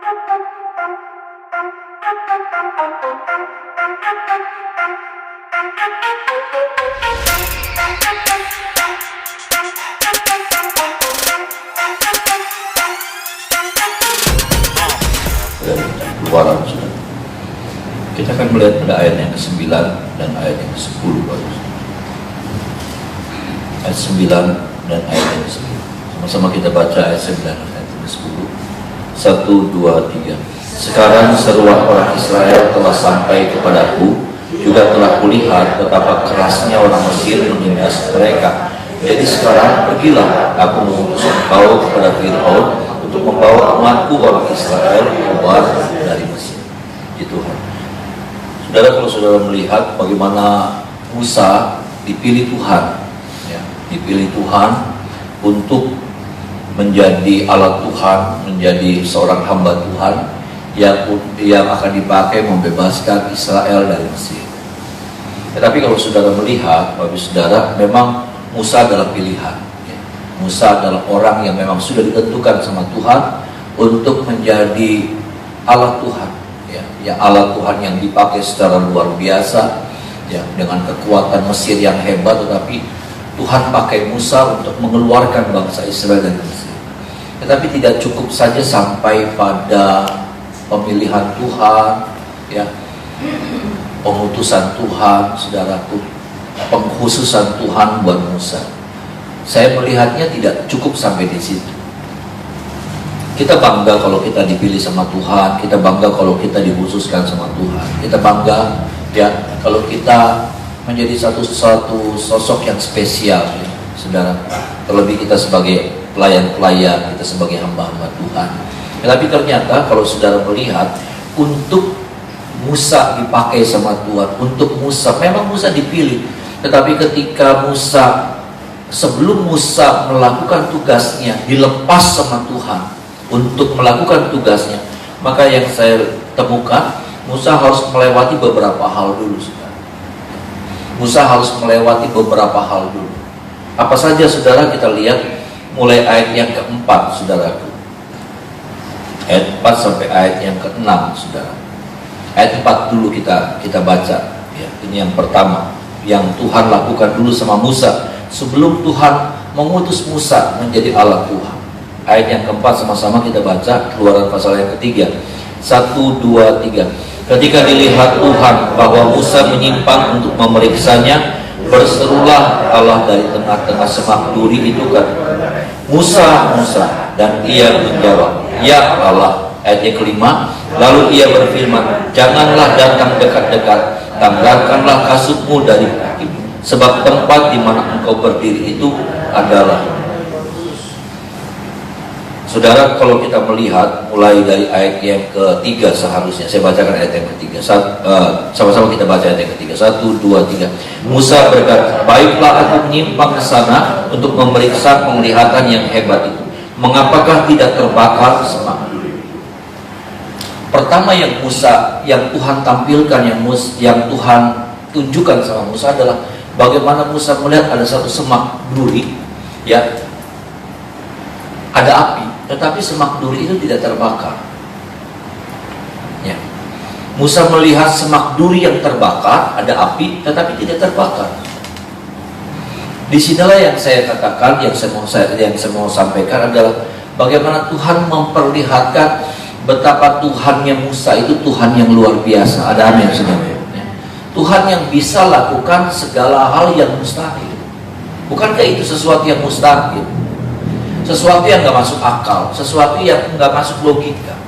Keluaran sudah. Kita akan melihat pada ayat yang ke-9 dan ayat yang ke-10 baru. Ayat 9 dan ayat yang ke-10. Sama-sama kita baca ayat 9 dan ayat yang ke-10. 1, 2, 3. Sekarang seruan orang Israel telah sampai kepadaku, juga telah kulihat betapa kerasnya orang Mesir menindas mereka. Jadi sekarang pergilah, aku mengutus engkau kepada Fir'aun untuk membawa umatku orang Israel keluar dari Mesir. Di Tuhan. Saudara, kalau saudara melihat bagaimana Musa dipilih Tuhan, ya, dipilih Tuhan untuk menjadi alat Tuhan, menjadi seorang hamba Tuhan yang akan dipakai membebaskan Israel dari Mesir. Tetapi kalau saudara melihat, Bapak Saudara, memang Musa adalah pilihan. Ya. Musa adalah orang yang memang sudah ditentukan sama Tuhan untuk menjadi alat Tuhan. Ya, alat Tuhan yang dipakai secara luar biasa, ya, dengan kekuatan Mesir yang hebat, tetapi Tuhan pakai Musa untuk mengeluarkan bangsa Israel dari Mesir. Tetapi tidak cukup saja sampai pada pemilihan Tuhan, ya, pengutusan Tuhan, saudaraku, pengkhususan Tuhan buat Musa. Saya melihatnya tidak cukup sampai di situ. Kita bangga kalau kita dipilih sama Tuhan, kita bangga kalau kita dikhususkan sama Tuhan, kita bangga ya kalau kita menjadi satu sosok yang spesial, ya, saudara. Terlebih kita sebagai pelayan-pelayan, kita sebagai hamba-hamba Tuhan. Tetapi ternyata kalau saudara melihat, untuk Musa dipakai sama Tuhan, untuk Musa, memang Musa dipilih. Tetapi ketika sebelum Musa melakukan tugasnya, dilepas sama Tuhan untuk melakukan tugasnya, maka yang saya temukan, Musa harus melewati beberapa hal dulu, saudara. Musa harus melewati beberapa hal dulu. Apa saja, saudara? Kita lihat mulai ayat yang keempat, saudaraku. Ayat 4 sampai ayat yang ke-6, saudara. Ayat 4 dulu kita baca. Ya, ini yang pertama, yang Tuhan lakukan dulu sama Musa sebelum Tuhan mengutus Musa menjadi alat Tuhan. Ayat yang keempat sama-sama kita baca, Keluaran pasal yang ketiga. 1, 2, 3. Ketika dilihat Tuhan bahwa Musa menyimpang untuk memeriksanya, berserulah Allah dari tengah-tengah semak duri itu kan, Musa, Musa, dan ia menjawab, ya Allah. Ayat yang kelima, lalu ia berfirman, janganlah datang dekat-dekat, tanggalkanlah kasutmu dari kakimu, sebab tempat di mana engkau berdiri itu adalah. Saudara, kalau kita melihat mulai dari ayat yang ketiga seharusnya, saya bacakan ayat yang ketiga. Sama-sama kita baca ayat yang ketiga. 1, 2, 3. Musa berkata, baiklah aku menyimpang ke sana untuk memeriksa penglihatan yang hebat itu. Mengapakah tidak terbakar semak duri? Pertama yang Tuhan tampilkan, yang Tuhan tunjukkan sama Musa adalah bagaimana Musa melihat ada satu semak duri, ya, ada api, tetapi semak duri itu tidak terbakar. Ya. Musa melihat semak duri yang terbakar, ada api, tetapi tidak terbakar. Disinilah yang saya katakan, yang saya mau sampaikan adalah bagaimana Tuhan memperlihatkan betapa Tuhannya Musa itu Tuhan yang luar biasa. Ada amin, saudara. Ya. Tuhan yang bisa lakukan segala hal yang mustahil. Bukankah itu sesuatu yang mustahil? Sesuatu yang gak masuk akal, sesuatu yang gak masuk logika.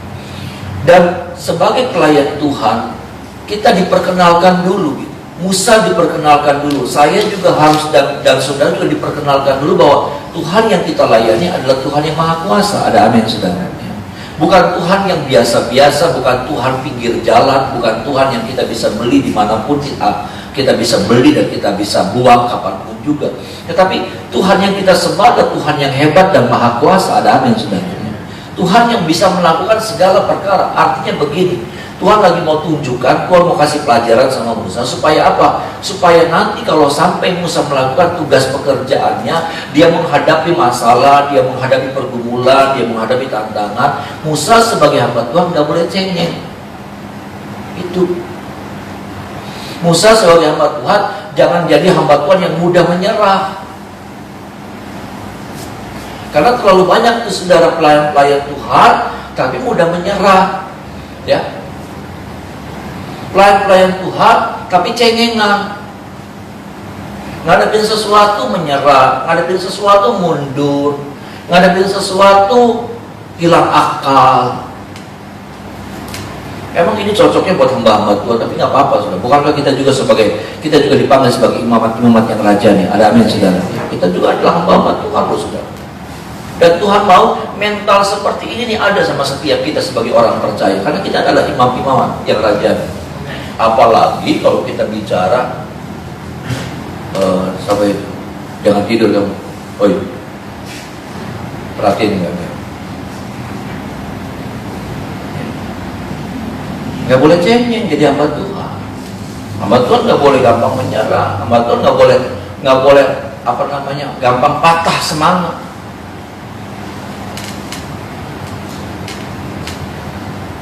Dan sebagai pelayan Tuhan, kita diperkenalkan dulu, gitu. Musa diperkenalkan dulu, saya juga harus dan saudara juga diperkenalkan dulu bahwa Tuhan yang kita layani adalah Tuhan yang Maha Kuasa. Ada amin, saudara. Bukan Tuhan yang biasa-biasa, bukan Tuhan pinggir jalan, bukan Tuhan yang kita bisa beli dimanapun kita bisa beli dan kita bisa buang kapanpun juga. Tetapi Tuhan yang kita sembah adalah Tuhan yang hebat dan Maha Kuasa. Ada amin, saudara. Tuhan yang bisa melakukan segala perkara. Artinya begini, Tuhan lagi mau tunjukkan, Tuhan mau kasih pelajaran sama Musa. Supaya apa? Supaya nanti kalau sampai Musa melakukan tugas pekerjaannya, dia menghadapi masalah, dia menghadapi pergumulan, dia menghadapi tantangan, Musa sebagai hamba Tuhan gak boleh cengeng. Itu Musa sebagai hamba Tuhan jangan jadi hamba Tuhan yang mudah menyerah. Karena terlalu banyak tuh saudara pelayan-pelayan Tuhan tapi mudah menyerah, ya. Pelayan-pelayan Tuhan tapi cengengan, ngadepin sesuatu menyerah, ngadepin sesuatu mundur, ngadepin sesuatu hilang akal. Emang ini cocoknya buat hamba-hamba Tuhan, tapi nggak apa-apa, saudara. Bukankah kita juga dipanggil sebagai imamat-imamat yang raja nih? Ada amin, saudara. Kita juga adalah hamba-hamba Tuhan, loh, saudara. Dan Tuhan mau mental seperti ini nih ada sama setiap kita sebagai orang percaya, karena kita adalah imam-imamat yang raja. Apalagi kalau kita bicara sampai jangan tidur kamu. Oh iya, perhatiin nggak? Nggak boleh cengeng jadi hamba Tuhan. Hamba Tuhan nggak boleh gampang menyerah. Hamba Tuhan nggak boleh gampang patah semangat.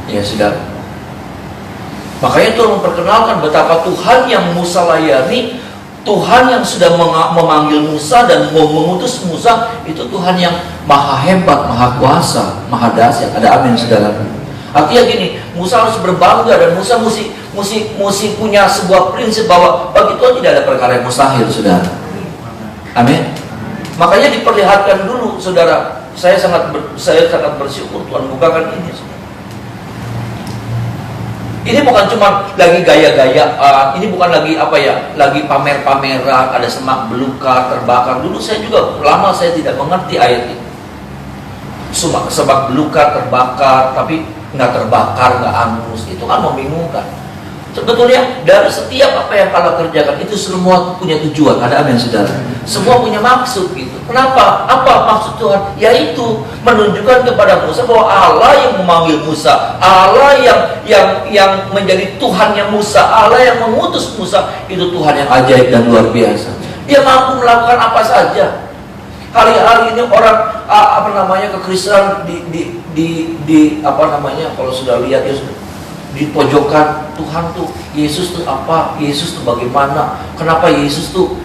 Ya sudah. Makanya Tuhan memperkenalkan betapa Tuhan yang Musa layani, Tuhan yang sudah memanggil Musa dan mengutus Musa, itu Tuhan yang maha hebat, maha kuasa, maha dahsyat. Ada amin, saudara. Artinya gini, Musa harus berbangga dan Musa mesti punya sebuah prinsip bahwa bagi Tuhan tidak ada perkara yang mustahil, saudara. Amin. Makanya diperlihatkan dulu, saudara. Saya sangat bersyukur Tuhan bukakan ini, saudara. Ini bukan cuma lagi gaya-gayaan, ini bukan lagi lagi pamer-pameran, ada semak belukar, terbakar. Dulu saya juga lama saya tidak mengerti ayat ini. Semak belukar, terbakar, tapi nggak terbakar, nggak angus, itu kan membingungkan. Sebetulnya dari setiap apa yang Allah kerjakan itu semua punya tujuan. Ada amin, saudara. Semua punya maksud gitu. Kenapa? Apa maksud Tuhan? Yaitu menunjukkan kepada Musa bahwa Allah yang memanggil Musa, Allah yang menjadi Tuhannya Musa, Allah yang mengutus Musa, itu Tuhan yang ajaib dan luar biasa. Dia mampu melakukan apa saja. Hari-hari ini orang kekristenan kalau sudah lihat ya sudah di pojokan, Tuhan tuh, Yesus tuh apa, Yesus tuh bagaimana, kenapa Yesus tuh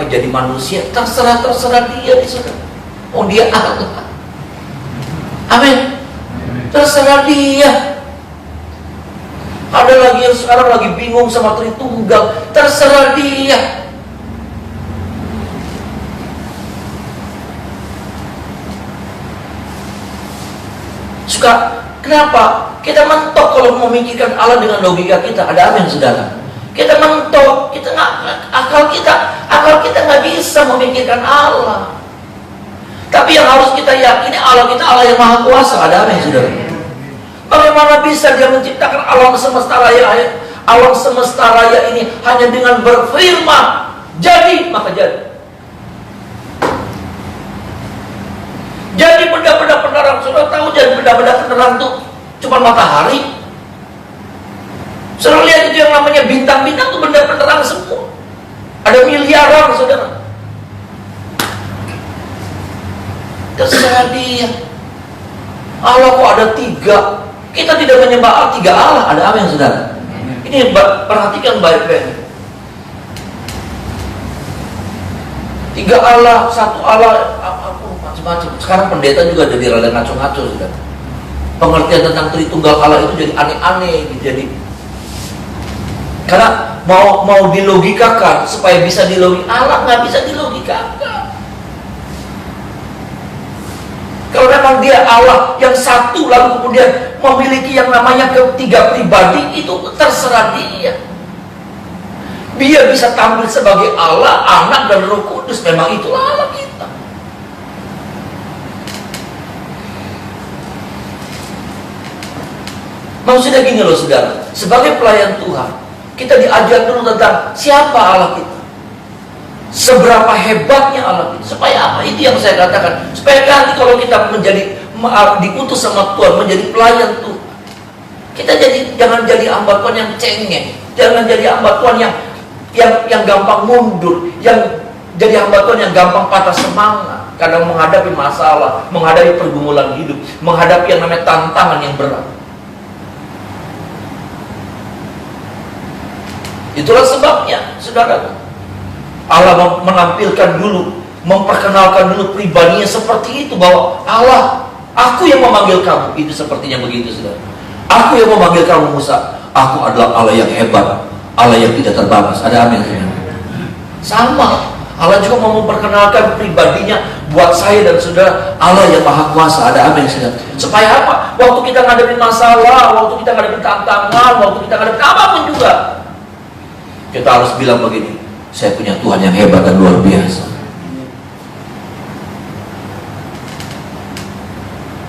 jadi manusia, terserah dia di sana. Oh, dia Allah. Amin. Terserah dia. Ada lagi yang sekarang lagi bingung sama Tritunggal, terserah dia. Kenapa? Kita mentok kalau memikirkan Allah dengan logika kita. Ada amin, saudara. Kita mentok, akal kita nggak bisa memikirkan Allah. Tapi yang harus kita yakini Allah kita Allah yang maha kuasa. Ada amin, saudara. Bagaimana bisa Dia menciptakan alam semesta raya ini hanya dengan berfirman, jadi maka jadi. Jadi benda-benda penerang, saudara tahu jadi benda-benda penerang itu cuma matahari. Saudara lihat itu yang namanya bintang-bintang itu benda penerang semua. Ada miliaran, saudara. Terserah Dia. Allah kok ada 3? Kita tidak menyembah 3 Allah. Ada amin, saudara. Ini perhatikan baik-baik. 3 Allah, 1 Allah, macam-macam. Sekarang pendeta juga jadi rada ngaco-ngaco, sudah. Pengertian tentang Tritunggal Allah itu jadi aneh-aneh gitu. Jadi karena mau dilogikakan supaya bisa Allah nggak bisa dilogikakan. Kalau memang Dia Allah yang satu lalu kemudian memiliki yang namanya 3 pribadi, itu terserah Dia. Dia bisa tampil sebagai Allah, Anak dan Roh Kudus. Memang itulah Allah kita. Maksudnya gini loh, saudara. Sebagai pelayan Tuhan, kita diajar dulu tentang siapa Allah kita, seberapa hebatnya Allah kita. Supaya apa? Itu yang saya katakan. Supaya nanti kalau kita diutus sama Tuhan menjadi pelayan Tuhan, Kita jangan jadi hamba Tuhan yang cengeng, jangan jadi hamba Tuhan yang gampang mundur, yang jadi hamba Tuhan yang gampang patah semangat kadang menghadapi masalah, menghadapi pergumulan hidup, menghadapi yang namanya tantangan yang berat. Itulah sebabnya, saudara, Allah menampilkan dulu, memperkenalkan dulu pribadinya seperti itu, bahwa Allah, aku yang memanggil kamu. Itu sepertinya begitu, saudara. Aku yang memanggil kamu, Musa. Aku adalah Allah yang hebat, Allah yang tidak terbatas. Ada amin? Sama, Allah juga mau memperkenalkan pribadinya buat saya dan saudara, Allah yang maha kuasa. Ada amin, saudara? Supaya apa? Waktu kita ngadepin masalah, waktu kita ngadepin tantangan, waktu kita ngadepin apapun juga, kita harus bilang begini, saya punya Tuhan yang hebat dan luar biasa.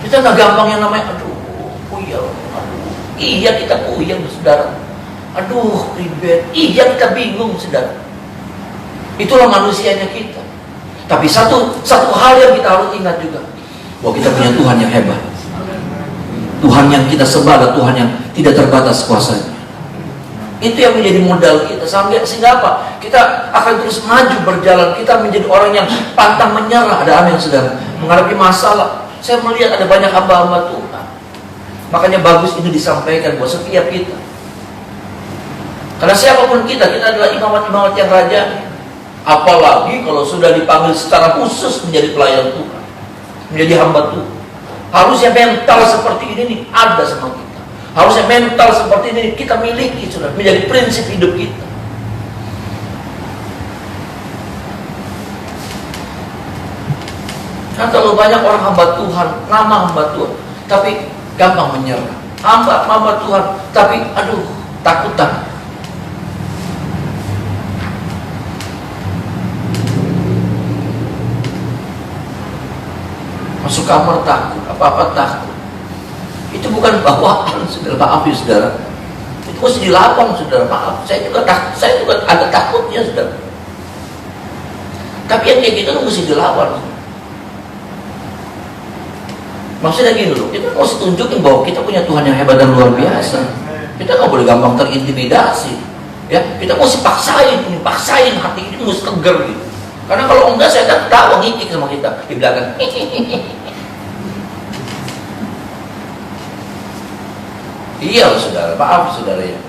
Kita nggak gampang yang namanya, aduh, puyeng, aduh, iya kita puyeng, saudara. Aduh, ribet, iya kita bingung, saudara. Itulah manusianya kita. Tapi satu hal yang kita harus ingat juga, bahwa kita punya Tuhan yang hebat, Tuhan yang kita sembah adalah Tuhan yang tidak terbatas kuasanya. Itu yang menjadi modal kita, sehingga apa? Kita akan terus maju berjalan. Kita menjadi orang yang pantang menyerah. Ada amin, saudara? Menghadapi masalah. Saya melihat ada banyak hamba-hamba Tuhan. Makanya bagus ini disampaikan buat setiap kita. Karena siapapun kita adalah imamat-imamat yang raja. Apalagi kalau sudah dipanggil secara khusus menjadi pelayan Tuhan, menjadi hamba Tuhan. Harusnya mental seperti ini nih ada sama kita. Harusnya mental seperti ini kita miliki, sudah menjadi prinsip hidup kita. Kan terlalu banyak orang hamba Tuhan, nama hamba Tuhan, tapi gampang menyerah. Hamba Tuhan, tapi aduh, takutan. Masuk kamar takut, apa-apa takut. Itu bukan bawaan, saudara. Maaf ya, saudara. Itu mesti dilawan, saudara. Maaf, saya juga ada takutnya, saudara. Tapi yang kayak gitu mesti dilawan. Maksudnya gini loh, kita mesti tunjukin bahwa kita punya Tuhan yang hebat dan luar biasa. Kita nggak boleh gampang terintimidasi. Ya, kita mesti paksain hati ini mesti tegar gitu. Karena kalau enggak, saya tak tahu ngikik sama kita di belakang. Iya, saudara. Maaf, saudara ya.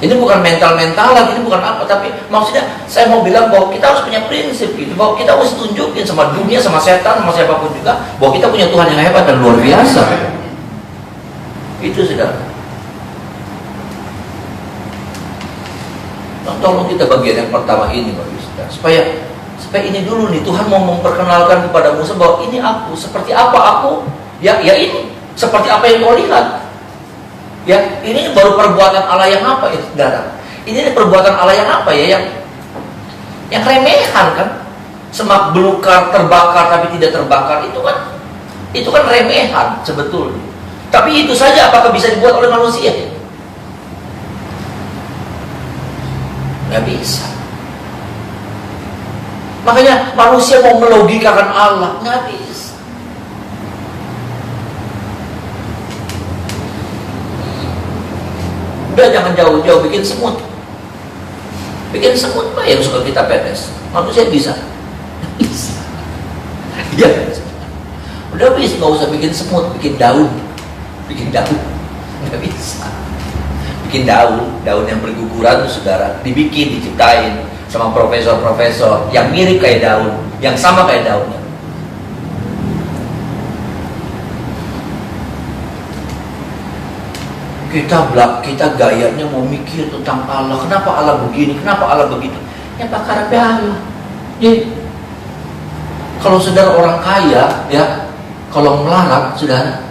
Ini bukan mental-mentalan, ini bukan apa, tapi maksudnya saya mau bilang bahwa kita harus punya prinsip gitu, bahwa kita harus tunjukin sama dunia, sama setan, sama siapapun juga, bahwa kita punya Tuhan yang hebat dan luar biasa. Itu, saudara. Nah, tolong kita bagian yang pertama ini, Bapak Saudara, supaya ini dulu nih, Tuhan mau memperkenalkan kepada Musa bahwa ini aku, seperti apa aku, ya ini, seperti apa yang kau lihat. Ya, ini baru perbuatan Allah yang apa ya, saudara? Ini perbuatan Allah yang apa ya? Yang remehan kan? Semak belukar terbakar tapi tidak terbakar, itu kan remehan sebetulnya. Tapi itu saja apakah bisa dibuat oleh manusia? Nggak bisa. Makanya manusia mau melogikakan Allah, nggak bisa. Udah jangan jauh-jauh bikin semut. Bikin semut apa yang suka kita pepes? Manusia bisa. Bisa. Iya. Udah bisa, nggak usah bikin semut, bikin daun. Bikin daun. Nggak bisa. Bikin daun yang berguguran tuh, saudara. Dibikin, diciptain sama profesor-profesor yang mirip kayak daun, yang sama kayak daunnya. Kita gayanya mau mikir tentang Allah. Kenapa Allah begini? Kenapa Allah begitu? Ya pakar Allah. Jadi, kalau saudara orang kaya, ya, kalau melarat, saudara,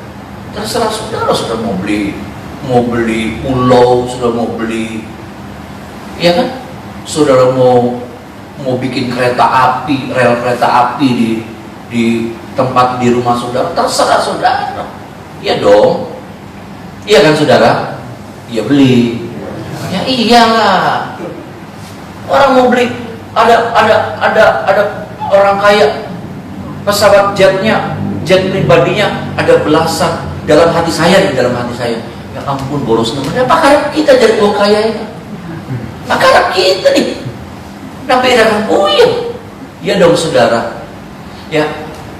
terserah saudara. Saudara mau beli pulau, saudara mau beli, ya kan? Saudara mau bikin kereta api, rel kereta api di tempat di rumah saudara, terserah saudara. Ya dong. Iya kan, saudara? Iya beli. Ya iyalah. Orang mau beli, ada orang kaya, pesawat jet pribadinya ada belasan. Dalam hati saya. Ya ampun, boros namanya. Apa harap kita jadi orang kaya itu? Apa harap kita nih? Nabi akan puyeng. Ya dong saudara. Ya,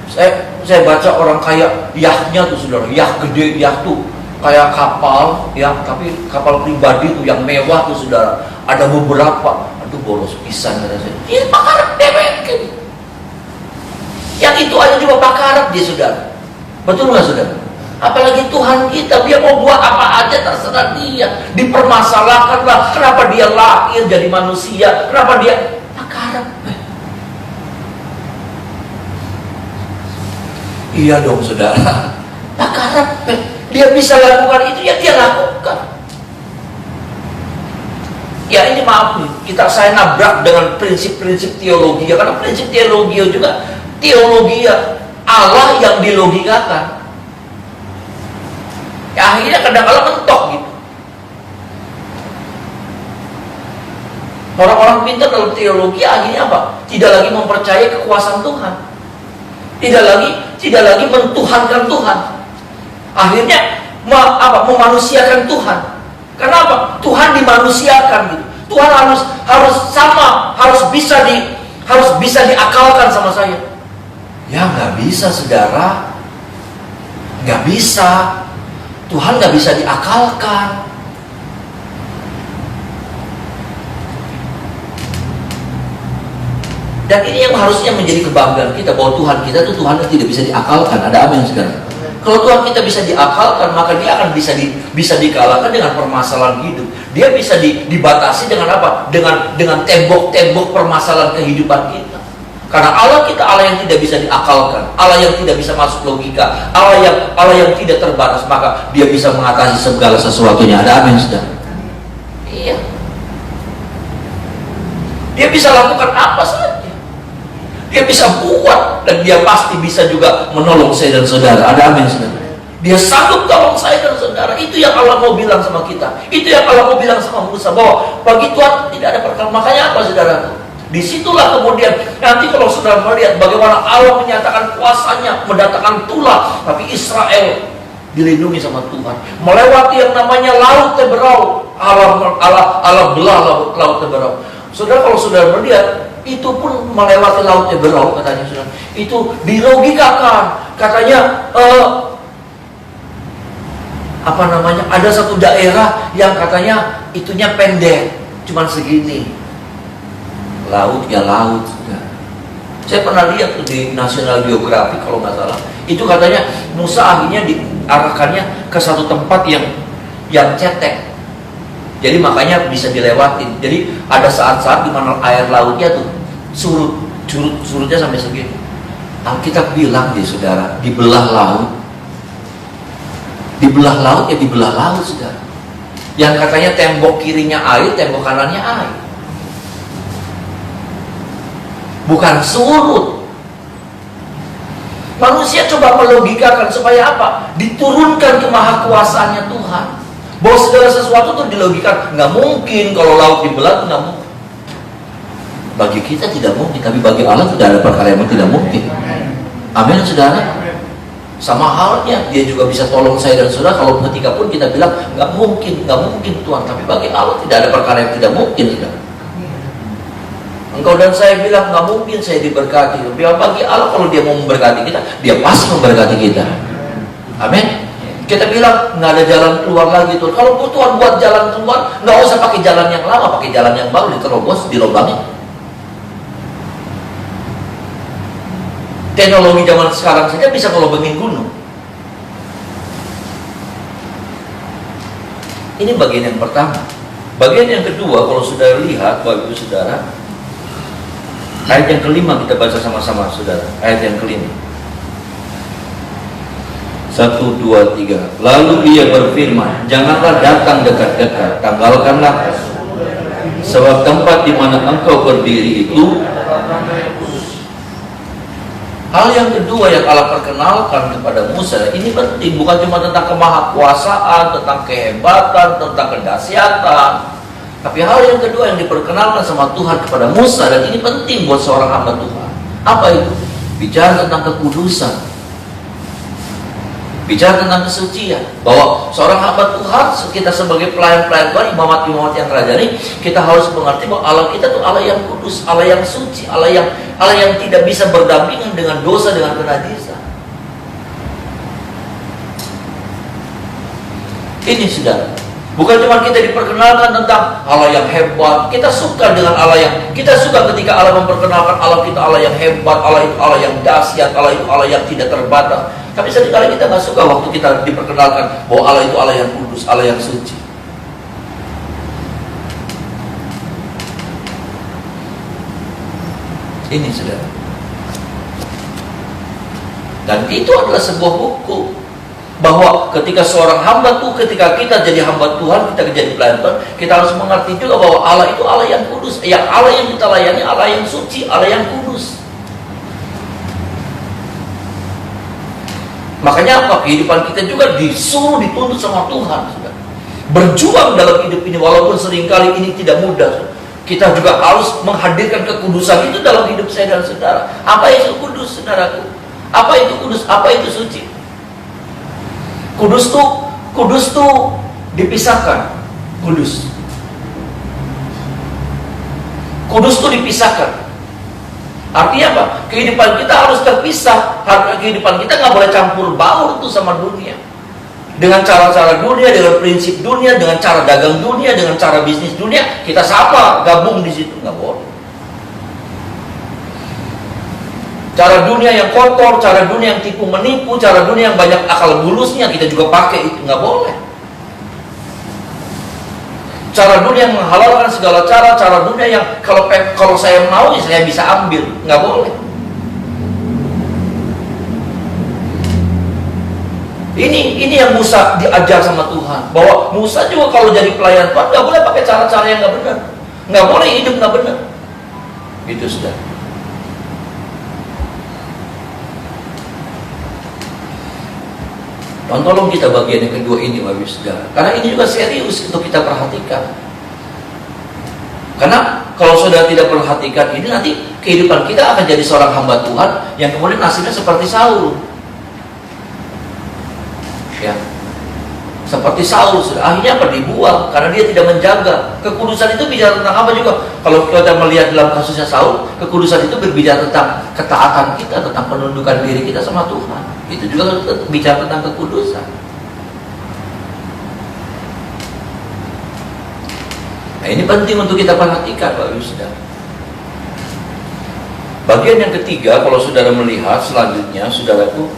saya baca orang kaya, yahnya tuh saudara, yah gede, yah tuh kayak kapal, ya, tapi kapal pribadi tuh yang mewah tuh saudara. Ada beberapa, aduh boros pisan kata saya. Ini pakarap dewek kan? Yang itu aja juga pakarap dia saudara. Betul nggak saudara? Apalagi Tuhan kita, dia mau buat apa aja terserah dia. Dipermasalahkanlah, kenapa dia lahir jadi manusia, kenapa dia pakarap. Iya dong saudara, pakarap. Dia bisa lakukan itu, ya dia lakukan. Ya ini maaf nih, saya nabrak dengan prinsip-prinsip teologi, karena prinsip teologi juga teologi Allah yang dilogikakan. Ya akhirnya kadang-kadang mentok gitu. Orang-orang pintar dalam teologi akhirnya apa? Tidak lagi mempercayai kekuasaan Tuhan. Tidak lagi mentuhankan Tuhan. Akhirnya memanusiakan Tuhan. Kenapa? Tuhan dimanusiakan gitu. Tuhan harus sama, harus bisa diakalkan sama saya. Ya nggak bisa saudara, nggak bisa. Tuhan nggak bisa diakalkan. Dan ini yang harusnya menjadi kebanggaan kita, bahwa Tuhan kita itu Tuhan yang tidak bisa diakalkan. Ada amin sekarang. Kalau Tuhan kita bisa diakalkan, maka dia akan bisa dikalahkan dengan permasalahan hidup. Dia bisa dibatasi dengan apa? Dengan tembok-tembok permasalahan kehidupan kita. Karena Allah kita Allah yang tidak bisa diakalkan, Allah yang tidak bisa masuk logika, Allah yang tidak terbatas, maka dia bisa mengatasi segala sesuatunya. Ada amin saudara? Iya. Dia bisa lakukan apa saja. Dia bisa buat, dan dia pasti bisa juga menolong saya dan saudara. Ada amin saudara? Dia sanggup tolong saya dan saudara. Itu yang Allah mau bilang sama kita. Itu yang Allah mau bilang sama Musa, bahwa bagi Tuhan tidak ada perkara. Makanya apa saudara? Disitulah kemudian nanti kalau saudara melihat bagaimana Allah menyatakan kuasanya, mendatangkan tulah, tapi Israel dilindungi sama Tuhan, melewati yang namanya laut Teberau. Allah belah laut Teberau. Saudara, kalau saudara melihat, itu pun melewati laut Teberau, katanya saudara. Itu dilogikakan, katanya ada satu daerah yang katanya itunya pendek, cuman segini. Laut ya laut. Saya pernah lihat tuh di National Geographic kalau nggak salah. Itu katanya Musa akhirnya diarahkannya ke satu tempat yang cetek. Jadi makanya bisa dilewatin. Jadi ada saat-saat di mana air lautnya tuh surutnya sampai segitu. Alkitab bilang deh saudara, dibelah laut. Dibelah laut ya dibelah laut saudara. Yang katanya tembok kirinya air, tembok kanannya air. Bukan surut. Manusia coba melogikakan supaya apa? Diturunkan ke mahakuasaannya Tuhan, bahwa segala sesuatu itu dilogikakan. Nggak mungkin kalau laut dibelah itu nggak mungkin. Bagi kita tidak mungkin, tapi bagi Allah tidak ada perkara yang tidak mungkin. Amin saudara. Sama halnya dia juga bisa tolong saya dan saudara. Kalau ketika pun kita bilang nggak mungkin Tuhan, tapi bagi Allah tidak ada perkara yang tidak mungkin saudara. Engkau dan saya bilang nggak mungkin saya diberkati. Biar bagi Allah, kalau dia mau memberkati kita, dia pasti memberkati kita. Amin. Kita bilang nggak ada jalan keluar lagi tuh. Kalau Tuhan buat jalan keluar, nggak usah pakai jalan yang lama, pakai jalan yang baru, diterobos, dilobangin. Teknologi zaman sekarang saja bisa ngelobangin gunung. Ini bagian yang pertama. Bagian yang kedua, kalau sudah lihat, Bapak Ibu Saudara, ayat yang kelima kita baca sama-sama saudara. Ayat yang kelima. 1, 2, 3. Lalu ia berfirman, janganlah datang dekat-dekat, tanggalkanlah, sebab tempat di mana engkau berdiri itu. Hal yang kedua yang Allah perkenalkan kepada Musa, ini penting, bukan cuma tentang kemahakuasaan, tentang kehebatan, tentang kedahsyatan, tapi hal yang kedua yang diperkenalkan sama Tuhan kepada Musa, dan ini penting buat seorang hamba Tuhan. Apa itu? Bicara tentang kekudusan. Bicara tentang kesucian, bahwa seorang hamba Tuhan, kita sebagai pelayan-pelayan Tuhan, imamat-imamat yang rajani, kita harus mengerti bahwa Allah kita itu Allah yang kudus, Allah yang suci, Allah yang tidak bisa berdampingan dengan dosa, dengan kenajisan. Ini saudara, bukan cuma kita diperkenalkan tentang Allah yang hebat, kita suka dengan Allah kita suka ketika Allah memperkenalkan Allah kita Allah yang hebat, Allah itu Allah yang dahsyat, Allah itu Allah yang tidak terbatas. Tapi seringkali kita nggak suka waktu kita diperkenalkan bahwa Allah itu Allah yang kudus, Allah yang suci. Ini saudara. Dan itu adalah sebuah hukum, bahwa ketika seorang hamba tuh, ketika kita jadi hamba Tuhan, kita jadi pelayan Tuhan, kita harus mengerti juga bahwa Allah itu Allah yang kudus, yang Allah yang kita layani, Allah yang suci, Allah yang kudus. Makanya apa? Kehidupan kita juga disuruh dituntut sama Tuhan, saudara. Berjuang dalam hidup ini, walaupun seringkali ini tidak mudah. Kita juga harus menghadirkan kekudusan itu dalam hidup saya dan saudara. Apa itu kudus, saudaraku? Apa itu kudus? Apa itu suci? Kudus tuh dipisahkan. Kudus tuh dipisahkan. Artinya apa? Kehidupan kita harus terpisah. Kehidupan kita nggak boleh campur baur tuh sama dunia. Dengan cara-cara dunia, dengan prinsip dunia, dengan cara dagang dunia, dengan cara bisnis dunia, kita sapa gabung di situ, nggak boleh. Cara dunia yang kotor, cara dunia yang tipu menipu, cara dunia yang banyak akal bulusnya kita juga pakai, itu nggak boleh. Cara dunia yang menghalalkan segala cara dunia yang kalau saya mau ya saya bisa ambil, nggak boleh. Ini yang Musa diajar sama Tuhan, bahwa Musa juga kalau jadi pelayan Tuhan nggak boleh pakai cara-cara yang nggak benar, nggak boleh hidup nggak benar. Itu sudah. Dan tolong kita bagian yang kedua ini, Bapak Ibu Saudara, karena ini juga serius untuk kita perhatikan. Karena kalau saudara tidak perhatikan ini, nanti kehidupan kita akan jadi seorang hamba Tuhan yang kemudian nasibnya seperti Saul. Ya, seperti Saul, akhirnya apa? Dibuang karena dia tidak menjaga. Kekudusan itu bicara tentang apa juga? Kalau kita melihat dalam kasusnya Saul, kekudusan itu berbicara tentang ketaatan kita, tentang penundukan diri kita sama Tuhan. Itu juga bicara tentang kekudusan. Nah, ini penting untuk kita perhatikan, Bapak Ibu Saudara. Bagian yang ketiga, kalau saudara melihat selanjutnya, saudaraku,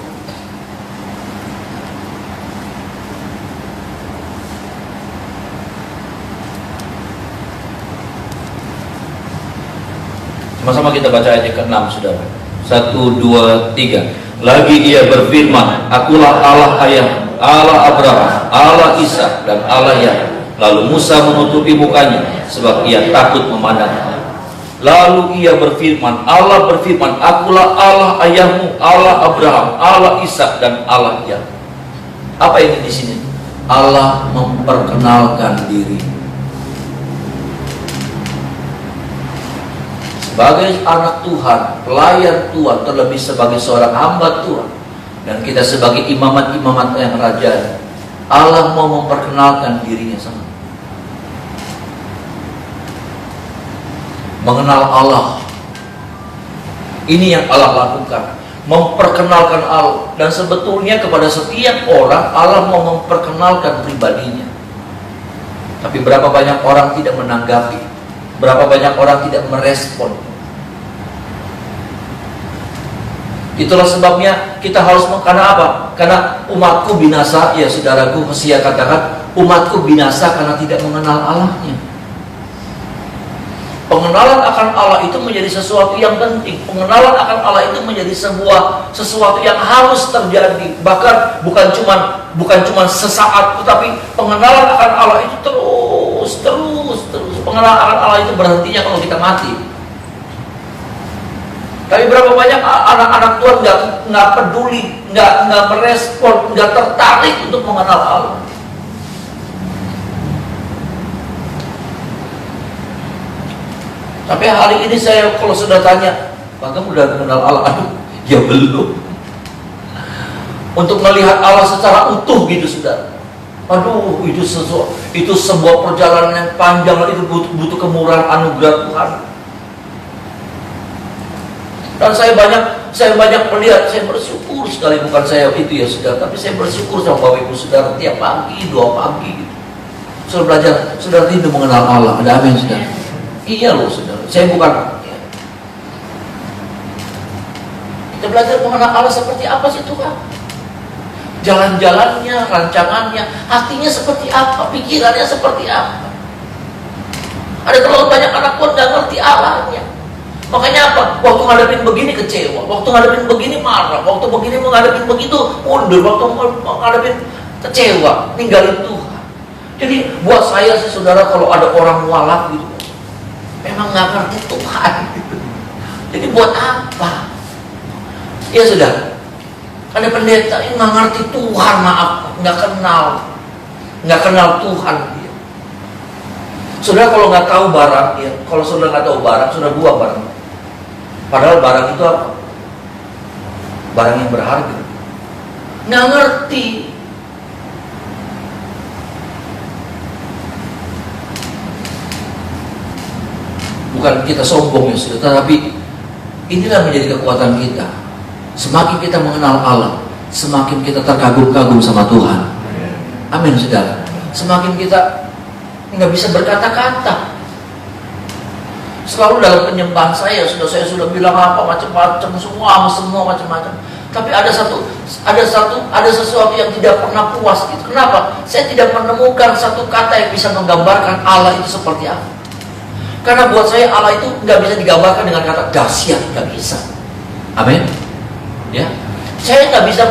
sama-sama kita baca ayat ke-6, saudara. 1, 2, 3. Lagi ia berfirman, akulah Allah ayah, Allah Abraham, Allah Ishak, dan Allah Yakub. Lalu Musa menutupi mukanya, sebab ia takut memandang. Lalu ia berfirman, Allah berfirman, akulah Allah ayahmu, Allah Abraham, Allah Ishak, dan Allah Yakub. Apa ini di sini? Allah memperkenalkan diri. Sebagai anak Tuhan, pelayan Tuhan, terlebih sebagai seorang hamba Tuhan, dan kita sebagai imamat-imamat yang raja, Allah mau memperkenalkan dirinya sama. Mengenal Allah, ini yang Allah lakukan, memperkenalkan Allah. Dan sebetulnya kepada setiap orang Allah mau memperkenalkan pribadinya. Tapi berapa banyak orang tidak menanggapi, berapa banyak orang tidak merespon. Itulah sebabnya kita harus, karena apa? Karena umatku binasa, ya saudaraku, Hosea katakan, umatku binasa karena tidak mengenal Allahnya. Pengenalan akan Allah itu menjadi sesuatu yang penting. Pengenalan akan Allah itu menjadi sesuatu yang harus terjadi. Bahkan bukan cuma sesaat, tetapi pengenalan akan Allah itu terus. Pengenalan akan Allah itu berhentinya kalau kita mati. Tapi berapa banyak anak-anak Tuhan nggak peduli, nggak merespon, nggak tertarik untuk mengenal Allah. Tapi hari ini saya kalau sudah tanya, Pak, kamu udah mengenal Allah? Aduh, ya belum. untuk melihat Allah secara utuh gitu, saudara. Aduh, itu sebuah perjalanan yang panjang, itu butuh kemurahan anugerah Tuhan. Dan saya banyak melihat, saya bersyukur sekali, bukan saya itu ya saudara, tapi saya bersyukur sama Bapak Ibu saudara tiap pagi, 2 pagi gitu. Saudara belajar, saudara rindu mengenal Allah. Ada amin saudara? Iya loh saudara, saya bukan ya. Kita belajar mengenal Allah seperti apa sih Tuhan? Jalan-jalannya, rancangannya, hatinya seperti apa, pikirannya seperti apa. Ada terlalu banyak anak pun gak ngerti Allahnya. Makanya apa? Waktu ngadepin begini kecewa, waktu ngadepin begini marah, waktu begini menghadapin begitu mundur, waktu menghadapin kecewa, ninggalin Tuhan. Jadi buat saya sih saudara, kalau ada orang mualaf gitu, memang gak ngerti Tuhan gitu. Jadi buat apa? Ya sudah, ada pendeta yang gak ngerti Tuhan, maaf, gak kenal Tuhan dia. Saudara kalau nggak tahu barang, ya, kalau saudara nggak tahu barang, saudara buang barang. Padahal barang itu apa? Barang yang berharga. Nggak ngerti. Bukan kita sombong ya saudara, tapi inilah menjadi kekuatan kita. Semakin kita mengenal Allah, semakin kita terkagum-kagum sama Tuhan. Amin saudara. Semakin kita nggak bisa berkata-kata. Selalu dalam penyembahan saya sudah bilang apa macam-macam, semua macam-macam. Tapi ada sesuatu yang tidak pernah puas gitu. Kenapa? Saya tidak menemukan satu kata yang bisa menggambarkan Allah itu seperti apa. Karena buat saya Allah itu nggak bisa digambarkan dengan kata dahsyat, nggak bisa. Amin. Ya. Saya nggak bisa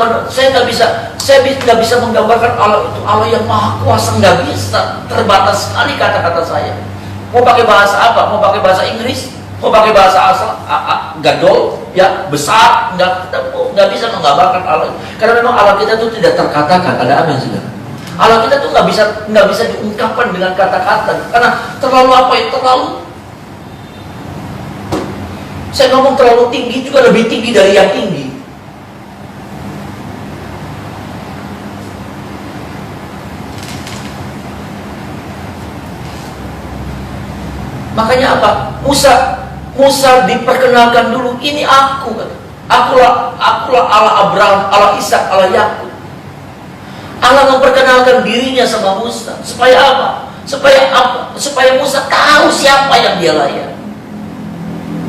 menggambarkan Allah itu Allah yang maha kuasa, nggak bisa, terbatas sekali kata-kata saya. Mau pakai bahasa apa? Mau pakai bahasa Inggris? Mau pakai bahasa asal gadol, ya besar, nggak bisa menggambarkan Allah. Karena memang Allah kita tuh tidak terkatakan. Ada amin saudara? Allah kita tuh nggak bisa diungkapkan dengan kata-kata. Karena terlalu apa ya? Saya ngomong terlalu tinggi juga lebih tinggi dari yang tinggi. Makanya apa? Musa diperkenalkan dulu, ini aku. Akulah Allah Abraham, Allah Ishak, Allah Yakub. Allah memperkenalkan dirinya sama Musa. Supaya apa? Supaya Musa tahu siapa yang dia layani.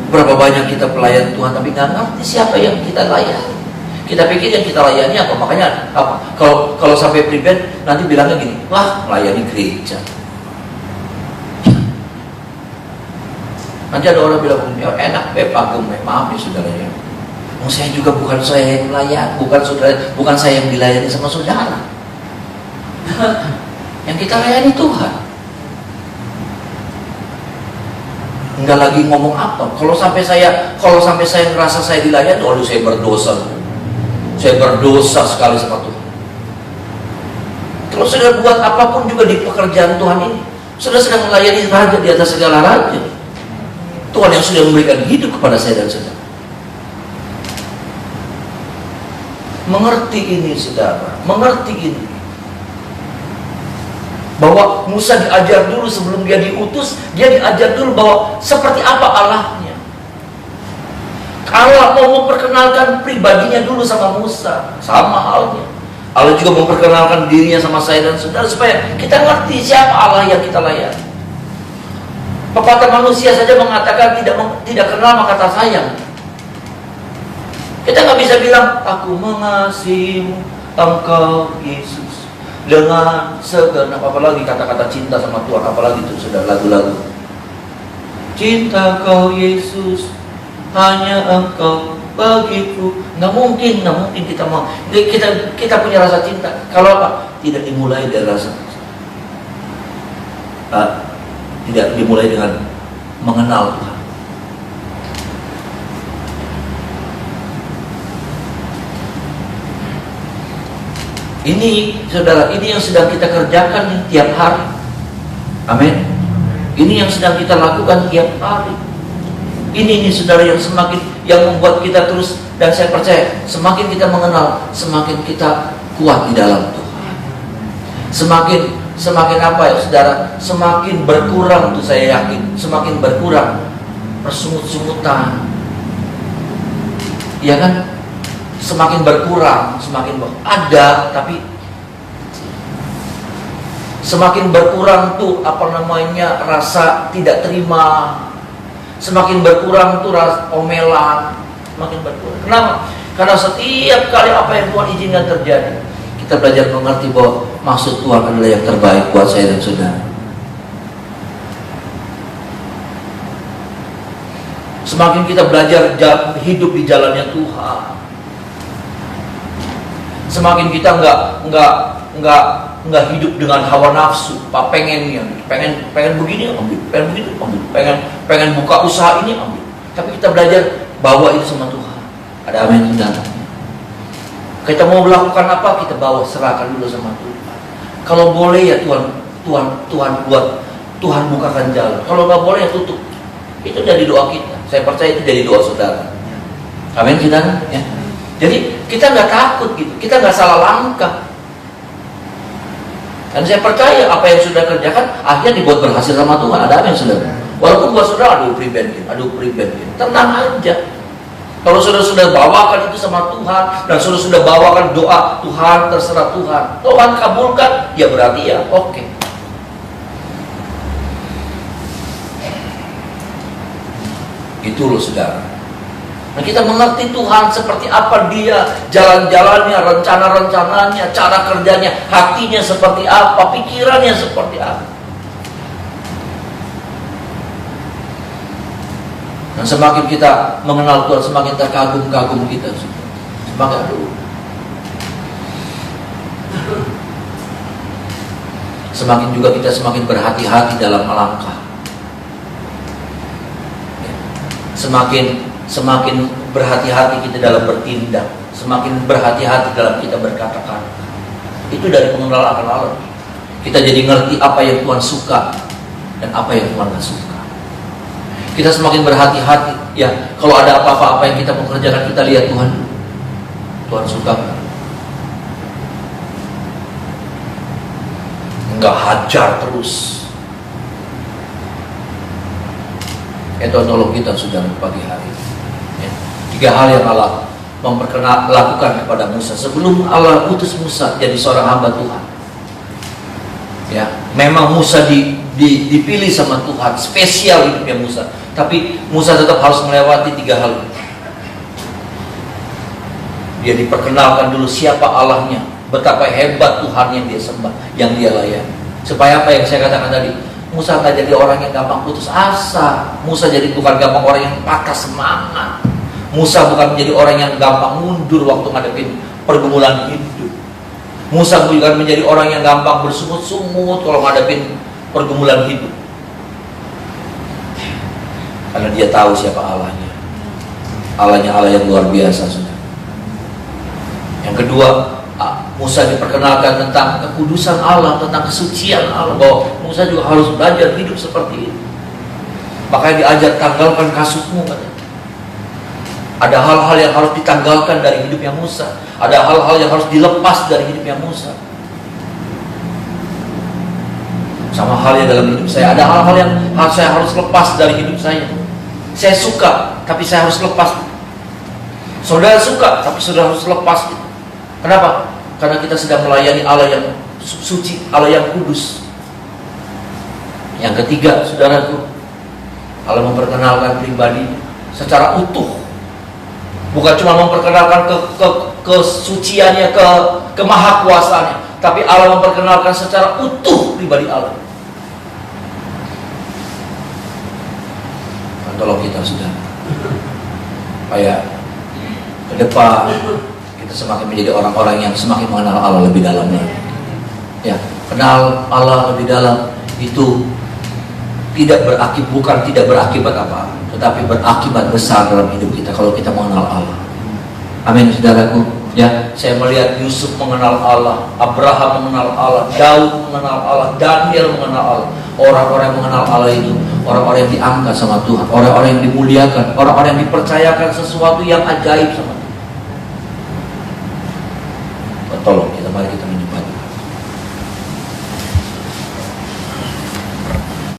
Berapa banyak kita pelayan Tuhan tapi nggak ngerti siapa yang kita layani. Kita pikir yang kita layani apa? Makanya apa? Kalau sampai pribadi nanti bilangnya gini, wah melayani gereja. Nanti ada orang bilang, ya enak pagem, maaf ya saudara ya. Saya juga bukan saya yang melayani, bukan saya yang dilayani sama saudara. Yang kita layani Tuhan. Enggak lagi ngomong apa. Kalau sampai saya ngerasa saya dilayani, aduh saya berdosa. Saya berdosa sekali sama Tuhan. Kalau sudah buat apapun juga di pekerjaan Tuhan ini, sudah sedang melayani raja di atas segala raja. Tuhan yang sudah memberikan hidup kepada saya dan saudara. Mengerti ini saudara, mengerti ini. Bahwa Musa diajar dulu sebelum dia diutus, dia diajar dulu bahwa seperti apa Allahnya. Allah mau memperkenalkan pribadinya dulu sama Musa, sama halnya. Allah juga memperkenalkan dirinya sama saya dan saudara supaya kita ngerti siapa Allah yang kita layani. Pepatah manusia saja mengatakan tidak kenal maka tak sayang. Kita nggak bisa bilang aku mengasihimu engkau Yesus dengan segenap, apalagi kata-kata cinta sama Tuhan, apalagi itu sudah lagu-lagu. Cinta kau Yesus hanya engkau bagiku. Nggak mungkin kita punya rasa cinta kalau apa? Tidak dimulai dari rasa. Tidak dimulai dengan mengenal Tuhan. Ini saudara, ini yang sedang kita kerjakan tiap hari. Amin. Ini yang sedang kita lakukan tiap hari. Ini saudara yang yang membuat kita terus, dan saya percaya semakin kita mengenal, semakin kita kuat di dalam Tuhan. Semakin apa ya saudara, semakin berkurang tuh, saya yakin semakin berkurang persungut-sungutan, ya kan? Semakin berkurang, semakin ada, tapi semakin berkurang tuh rasa tidak terima. Semakin berkurang tuh rasa omelan, semakin berkurang. Kenapa? Karena setiap kali apa yang Tuhan izinkan terjadi, kita belajar mengerti bahwa maksud Tuhan adalah yang terbaik buat saya dan saudara. Semakin kita belajar hidup di jalannya Tuhan, semakin kita nggak hidup dengan hawa nafsu, pengen begini ambil, pengen begitu ambil, pengen buka usaha ini ambil. Tapi kita belajar bawa itu sama Tuhan. Ada amin saudara. Kita mau melakukan apa, kita bawa, serahkan dulu sama Tuhan. Kalau boleh ya Tuhan buat, Tuhan bukakan jalan. Kalau nggak boleh ya tutup. Itu dari doa kita. Saya percaya itu dari doa saudara. Amin saudara. Ya. Jadi kita nggak takut gitu, kita nggak salah langkah. Dan saya percaya apa yang sudah kerjakan akhirnya dibuat berhasil sama Tuhan. Ada apa yang saudara? Walaupun buat saudara aduh pribadi, tenang aja. Kalau sudah bawakan itu sama Tuhan, dan sudah bawakan doa, Tuhan terserah Tuhan, Tuhan kabulkan, ya berarti ya oke. Itu loh saudara. Nah, kita mengerti Tuhan seperti apa Dia, jalan-jalannya, rencana-rencananya, cara kerjanya, hatinya seperti apa, pikirannya seperti apa. Dan semakin kita mengenal Tuhan, semakin terkagum-kagum kita. Semakin semakin juga kita semakin berhati-hati dalam melangkah. Semakin berhati-hati kita dalam bertindak, semakin berhati-hati dalam kita berkata-kata. Itu dari pengenalan akan Allah. Kita jadi ngerti apa yang Tuhan suka dan apa yang Tuhan gak suka. Kita semakin berhati-hati. Ya, kalau ada apa-apa yang kita mau kerjakan, kita lihat Tuhan suka gak? Enggak hajar terus. Tuhan tolong kita sudah pagi hari. Ya. 3 hal yang Allah lakukan kepada Musa sebelum Allah utus Musa jadi seorang hamba Tuhan. Ya, memang Musa dipilih sama Tuhan, spesial hidupnya Musa. Tapi Musa tetap harus melewati 3 hal. Dia diperkenalkan dulu siapa Allahnya, betapa hebat Tuhan yang dia sembah, yang dia layani. Supaya apa yang saya katakan tadi, Musa gak jadi orang yang gampang putus asa. Musa bukan gampang orang yang patah semangat. Musa bukan menjadi orang yang gampang mundur waktu ngadepin pergumulan hidup. Musa bukan menjadi orang yang gampang bersungut-sungut kalau ngadepin pergumulan hidup. Karena dia tahu siapa Allahnya. Allahnya Allah yang luar biasa sudah. Yang kedua, Musa diperkenalkan tentang kekudusan Allah, tentang kesucian Allah, bahwa Musa juga harus belajar hidup seperti itu. Makanya diajar tanggalkan kasutmu, katanya. Ada hal-hal yang harus ditanggalkan dari hidupnya Musa. Ada hal-hal yang harus dilepas dari hidupnya Musa. Sama halnya dalam hidup saya. Ada hal-hal yang saya harus lepas dari hidup saya. Saya suka, tapi saya harus lepas. Saudara suka, tapi saudara harus lepas. Kenapa? Karena kita sedang melayani Allah yang suci, Allah yang kudus. Yang ketiga, saudaraku, Allah memperkenalkan pribadi secara utuh. Bukan cuma memperkenalkan kesuciannya, kemahakuasaannya, tapi Allah memperkenalkan secara utuh pribadi Allah. Tolong kita sudah, supaya ke depan kita semakin menjadi orang-orang yang semakin mengenal Allah lebih dalam lagi. Ya, kenal Allah lebih dalam itu bukan tidak berakibat apa, tetapi berakibat besar dalam hidup kita kalau kita mengenal Allah. Amin, saudaraku. Ya, saya melihat Yusuf mengenal Allah, Abraham mengenal Allah, Daud mengenal Allah, Daniel mengenal Allah. Orang-orang yang mengenal Allah itu orang-orang yang diangkat sama Tuhan, orang-orang yang dimuliakan, orang-orang yang dipercayakan sesuatu yang ajaib sama Tuhan. Tolong kita